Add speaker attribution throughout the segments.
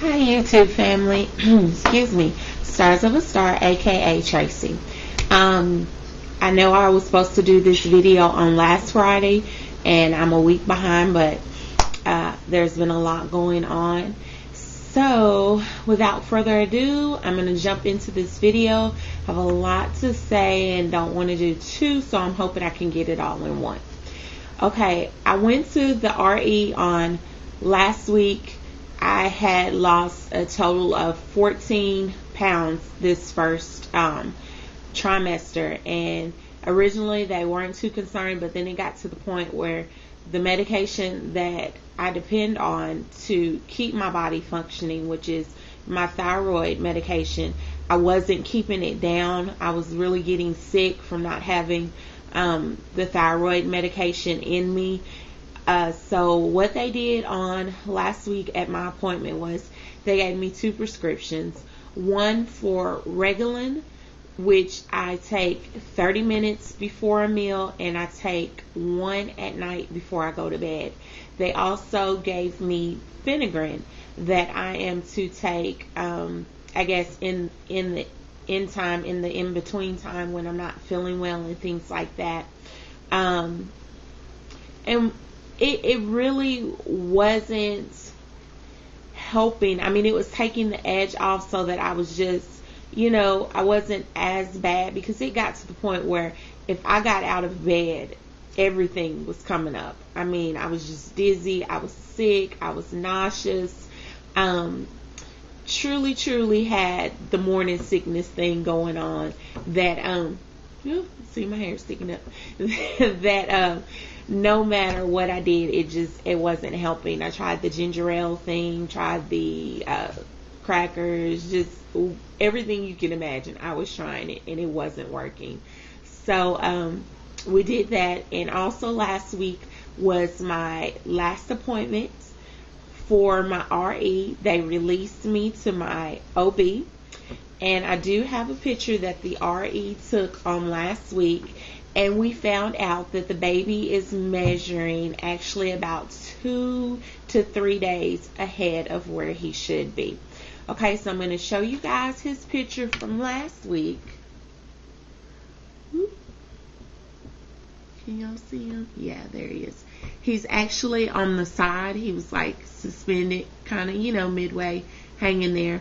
Speaker 1: Hi YouTube family, excuse me, Stars of a Star, aka Tracy. I know I was supposed to do this video on last Friday and I'm a week behind, but there's been a lot going on. So without further ado, I'm going to jump into this video. I have a lot to say and don't want to do two, so I'm hoping I can get it all in one. Okay, I went to the RE on last week. I had lost a total of 14 pounds this first trimester, and originally they weren't too concerned, but then it got to the point where the medication that I depend on to keep my body functioning, which is my thyroid medication, I wasn't keeping it down. I was really getting sick from not having the thyroid medication in me. So what they did on last week at my appointment was they gave me two prescriptions. One for Reglan, which I take 30 minutes before a meal, and I take one at night before I go to bed. They also gave me Phenergan that I am to take, I guess in the in-between time when I'm not feeling well and things like that. And it really wasn't helping. I mean, it was taking the edge off so that I was just, I wasn't as bad, because it got to the point where if I got out of bed, everything was coming up. I mean, I was just dizzy. I was sick. I was nauseous. Truly had the morning sickness thing going on that, see my hair sticking up, that, no matter what I did, it wasn't helping. I tried the ginger ale thing, tried the crackers, just everything you can imagine. I was trying it and it wasn't working. So we did that, and also last week was my last appointment for my RE. They released me to my OB, and I do have a picture that the RE took on last week. And we found out that the baby is measuring actually about 2 to 3 days ahead of where he should be. Okay, so I'm going to show you guys his picture from last week. Can y'all see him? Yeah, there he is. He's actually on the side. He was like suspended, kind of, midway, hanging there.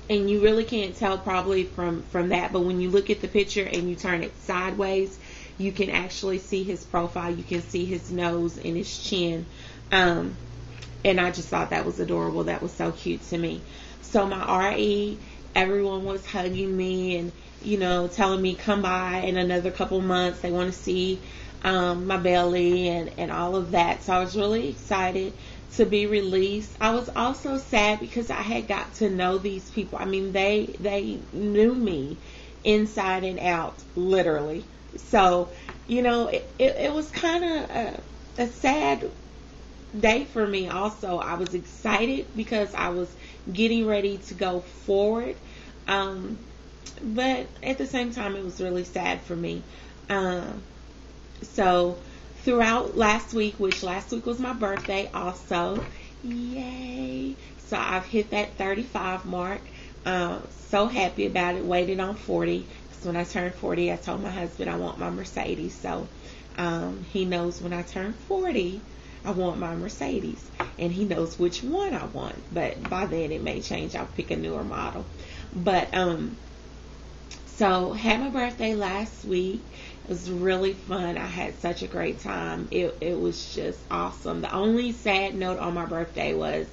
Speaker 1: And you really can't tell probably from that, but when you look at the picture and you turn it sideways, you can actually see his profile. You can see his nose and his chin. And I just thought that was adorable. That was so cute to me. So my RE, everyone was hugging me and, telling me come by in another couple months. They want to see my belly and all of that. So I was really excited to be released. I was also sad because I had got to know these people. I mean, they knew me inside and out, literally. So, it was kind of a sad day for me also. I was excited because I was getting ready to go forward. But at the same time, it was really sad for me. So throughout last week, which last week was my birthday also, yay, so I've hit that 35 mark. So happy about it. Waited on 40, because when I turned 40, I told my husband I want my Mercedes. So he knows when I turn 40, I want my Mercedes, and he knows which one I want, but by then it may change. I'll pick a newer model. But so had my birthday last week. It was really fun. I had such a great time. It was just awesome. The only sad note on my birthday was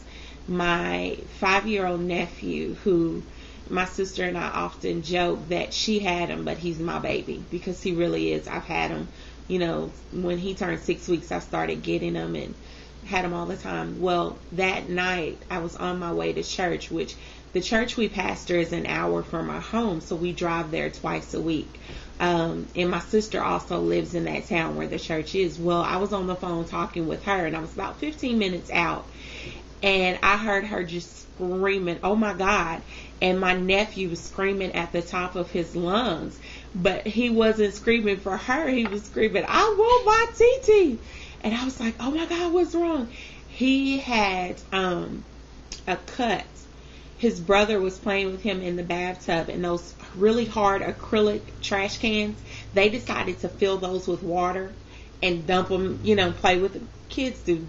Speaker 1: my 5-year-old nephew, who my sister and I often joke that she had him, but he's my baby, because he really is. I've had him, when he turned 6 weeks, I started getting him and had him all the time. Well, that night I was on my way to church, which the church we pastor is an hour from our home, so we drive there twice a week. And my sister also lives in that town where the church is. Well, I was on the phone talking with her, and I was about 15 minutes out, and I heard her just screaming, "Oh my God." And my nephew was screaming at the top of his lungs, but he wasn't screaming for her. He was screaming, "I want my TT." And I was like, "Oh my God, what's wrong?" He had a cut. His brother was playing with him in the bathtub, and those really hard acrylic trash cans, they decided to fill those with water and dump them, play with them. Kids do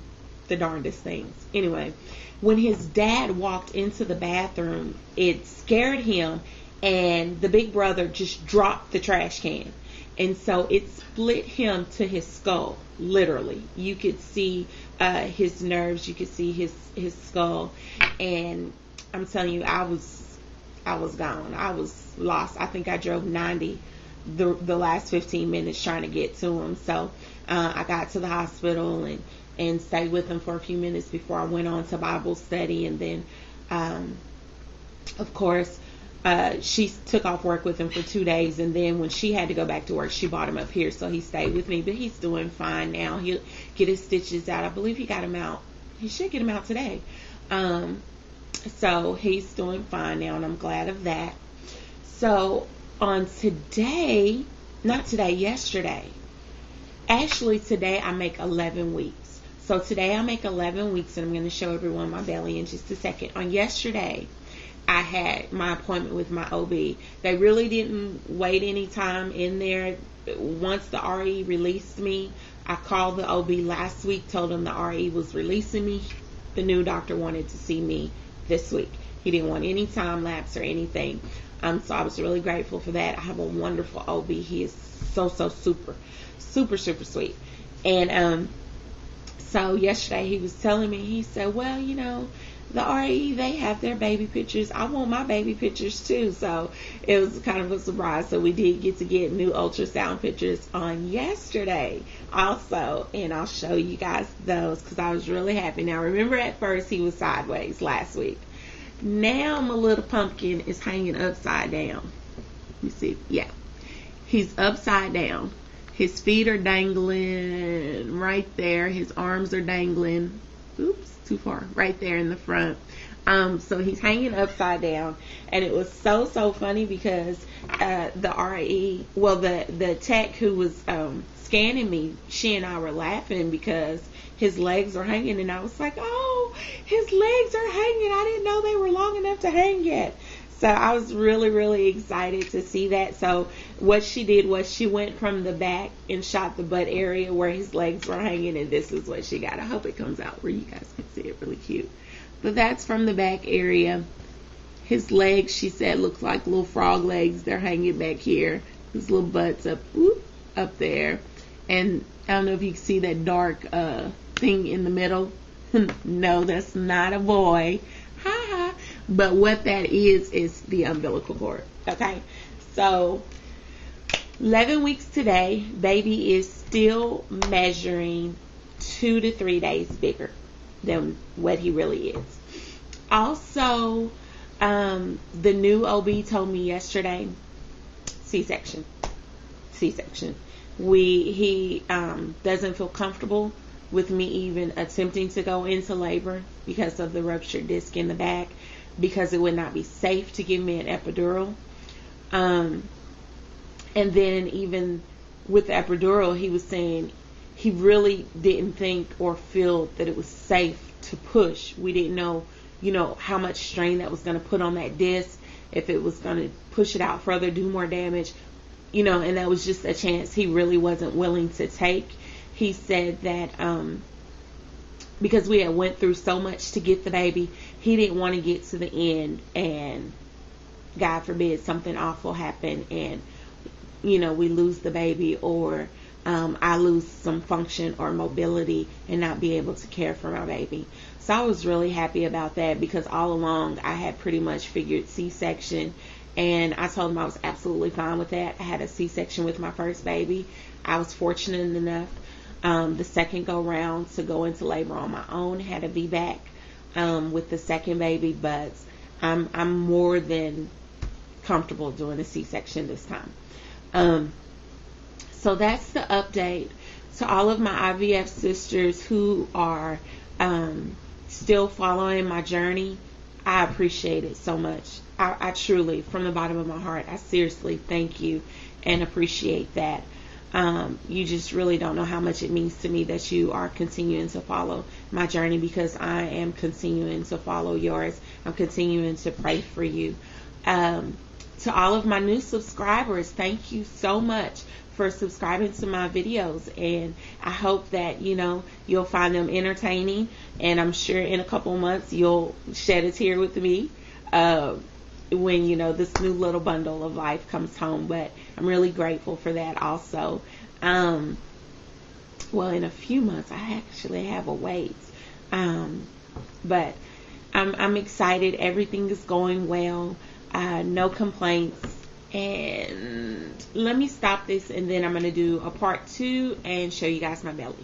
Speaker 1: the darndest things. Anyway, when his dad walked into the bathroom, it scared him, and the big brother just dropped the trash can. And so it split him to his skull, literally. You could see his nerves, you could see his skull, and I'm telling you, I was gone. I was lost. I think I drove 90 the last 15 minutes trying to get to him. So I got to the hospital and stayed with him for a few minutes before I went on to Bible study. And then, of course, she took off work with him for 2 days. And then when she had to go back to work, she brought him up here. So he stayed with me. But he's doing fine now. He'll get his stitches out. I believe he got them out. He should get them out today. So he's doing fine now, and I'm glad of that. So on yesterday, actually today I make 11 weeks. So today I make 11 weeks, and I'm going to show everyone my belly in just a second. On yesterday, I had my appointment with my OB. They really didn't wait any time in there. Once the RE released me, I called the OB last week, told him the RE was releasing me. The new doctor wanted to see me this week. He didn't want any time lapse or anything. So I was really grateful for that. I have a wonderful OB. He is so super sweet. And so yesterday he was telling me, he said, well, the RE, they have their baby pictures. I want my baby pictures too. So it was kind of a surprise. So we did get to get new ultrasound pictures on yesterday also. And I'll show you guys those because I was really happy. Now remember, at first he was sideways last week. Now my little pumpkin is hanging upside down. You see? Yeah. He's upside down. His feet are dangling right there. His arms are dangling. Oops. Too far, right there in the front. So he's hanging upside down, and it was so funny because the RE, well, the tech who was scanning me, she and I were laughing because his legs were hanging, and I was like, oh, his legs are hanging. I didn't know they were long enough to hang yet. So I was really excited to see that. So what she did was she went from the back and shot the butt area where his legs were hanging, and this is what she got. I hope it comes out where you guys can see it really cute. But that's from the back area. His legs, she said, looks like little frog legs. They're hanging back here. His little butt's up there. And I don't know if you can see that dark thing in the middle. No, that's not a boy. Ha ha. But what that is the umbilical cord. Okay, so 11 weeks today. Baby is still measuring 2 to 3 days bigger than what he really is. Also, the new OB told me yesterday, C-section. He doesn't feel comfortable with me even attempting to go into labor because of the ruptured disc in the back, because it would not be safe to give me an epidural. And then even with the epidural, he was saying he really didn't think or feel that it was safe to push. We didn't know, how much strain that was going to put on that disc, if it was going to push it out further, do more damage, and that was just a chance he really wasn't willing to take. He said that because we had went through so much to get the baby, he didn't want to get to the end and God forbid something awful happen and we lose the baby, or I lose some function or mobility and not be able to care for my baby. So I was really happy about that, because all along I had pretty much figured C-section, and I told him I was absolutely fine with that. I had a C-section with my first baby. I was fortunate enough the second go round to go into labor on my own. Had a VBAC with the second baby, but I'm more than comfortable doing a C-section this time. So that's the update to all of my IVF sisters who are still following my journey. I appreciate it so much. I truly, from the bottom of my heart, I seriously thank you and appreciate that. You just really don't know how much it means to me that you are continuing to follow my journey, because I am continuing to follow yours. I'm continuing to pray for you. To all of my new subscribers, thank you so much for subscribing to my videos, and I hope that you'll find them entertaining, and I'm sure in a couple months you'll shed a tear with me when this new little bundle of life comes home. But I'm really grateful for that also. Well, in a few months I actually have a wait, but I'm excited. Everything is going well. No complaints. And let me stop this, and then I'm going to do a part 2 and show you guys my belly.